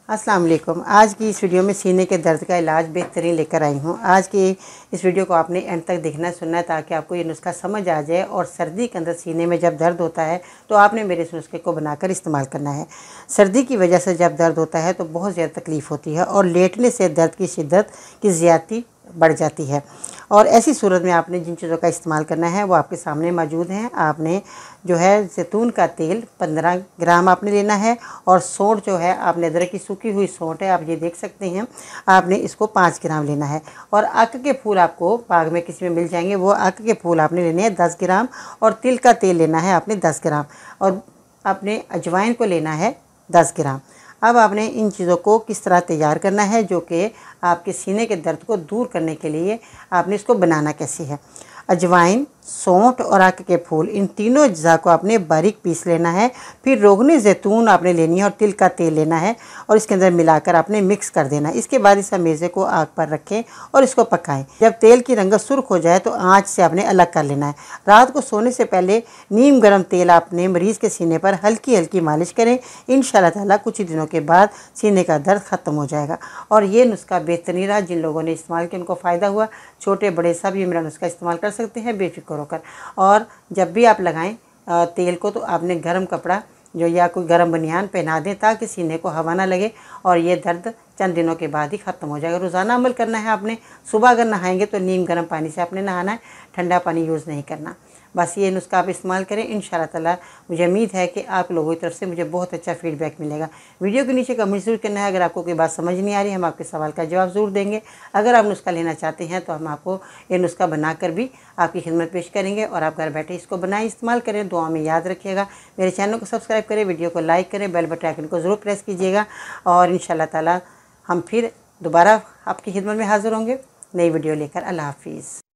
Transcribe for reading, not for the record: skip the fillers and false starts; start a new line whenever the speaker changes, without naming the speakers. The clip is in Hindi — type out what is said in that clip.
अस्सलाम वालेकुम। आज की इस वीडियो में सीने के दर्द का इलाज बेहतरीन लेकर आई हूँ। आज की इस वीडियो को आपने एंड तक देखना सुनना है ताकि आपको ये नुस्खा समझ आ जाए और सर्दी के अंदर सीने में जब दर्द होता है तो आपने मेरे इस नुस्खे को बनाकर इस्तेमाल करना है। सर्दी की वजह से जब दर्द होता है तो बहुत ज़्यादा तकलीफ़ होती है और लेटने से दर्द की शिद्दत की ज़्यादती बढ़ जाती है और ऐसी सूरत में आपने जिन चीज़ों का इस्तेमाल करना है वो आपके सामने मौजूद हैं। आपने जो है ज़ैतून का तेल 15 ग्राम आपने लेना है और सौंठ जो है आपने अदरक की सूखी हुई सौंठ है, आप ये देख सकते हैं, आपने इसको 5 ग्राम लेना है। और अक के फूल आपको बाग में किसी में मिल जाएंगे, वो अक के फूल आपने लेने हैं 10 ग्राम और तिल का तेल लेना है आपने 10 ग्राम और आपने अजवाइन को लेना है 10 ग्राम। अब आपने इन चीज़ों को किस तरह तैयार करना है जो कि आपके सीने के दर्द को दूर करने के लिए आपने इसको बनाना कैसे है। अजवाइन, सौंठ और आक के फूल, इन तीनों अज्जा को आपने बारीक पीस लेना है। फिर रोगनी ज़ैतून आपने लेनी है और तिल का तेल लेना है और इसके अंदर मिलाकर आपने मिक्स कर देना है। इसके बाद इस मेज़े को आग पर रखें और इसको पकाएं। जब तेल की रंगत सुर्ख हो जाए तो आंच से आपने अलग कर लेना है। रात को सोने से पहले नीम गर्म तेल आपने मरीज़ के सीने पर हल्की हल्की मालिश करें। इंशाअल्लाह ताला कुछ ही दिनों के बाद सीने का दर्द ख़त्म हो जाएगा। और ये नुस्खा बेहतरीन रहा। जिन लोगों ने इस्तेमाल किया उनको फ़ायदा हुआ। छोटे बड़े सब ये मेरा नुस्खा इस्तेमाल कर सकते हैं बेफिक्र होकर। और जब भी आप लगाएं तेल को तो आपने गर्म कपड़ा जो या कोई गर्म बनियान पहना दें ताकि सीने को हवा ना लगे और ये दर्द चंद दिनों के बाद ही ख़त्म हो जाएगा। रोज़ाना अमल करना है आपने। सुबह अगर नहाएंगे तो नीम गर्म पानी से आपने नहाना है, ठंडा पानी यूज़ नहीं करना। बस ये नुस्खा आप इस्तेमाल करें। इंशाअल्लाह ताला मुझे उम्मीद है कि आप लोगों की तरफ से मुझे बहुत अच्छा फीडबैक मिलेगा। वीडियो के नीचे कमेंट ज़रूर करना है। अगर आपको कोई बात समझ नहीं आ रही हम आपके सवाल का जवाब ज़रूर देंगे। अगर आप नुस्खा लेना चाहते हैं तो हम आपको ये नुस्खा बनाकर भी आपकी खिदमत पेश करेंगे और आप घर बैठे इसको बनाएं, इस्तेमाल करें। दुआ में याद रखिएगा। मेरे चैनल को सब्सक्राइब करें, वीडियो को लाइक करें, बेल बटन आइकन को ज़रूर प्रेस कीजिएगा और इंशाअल्लाह ताला हम फिर दोबारा आपकी खिदमत में हाज़िर होंगे नई वीडियो लेकर। अल्लाह हाफिज़।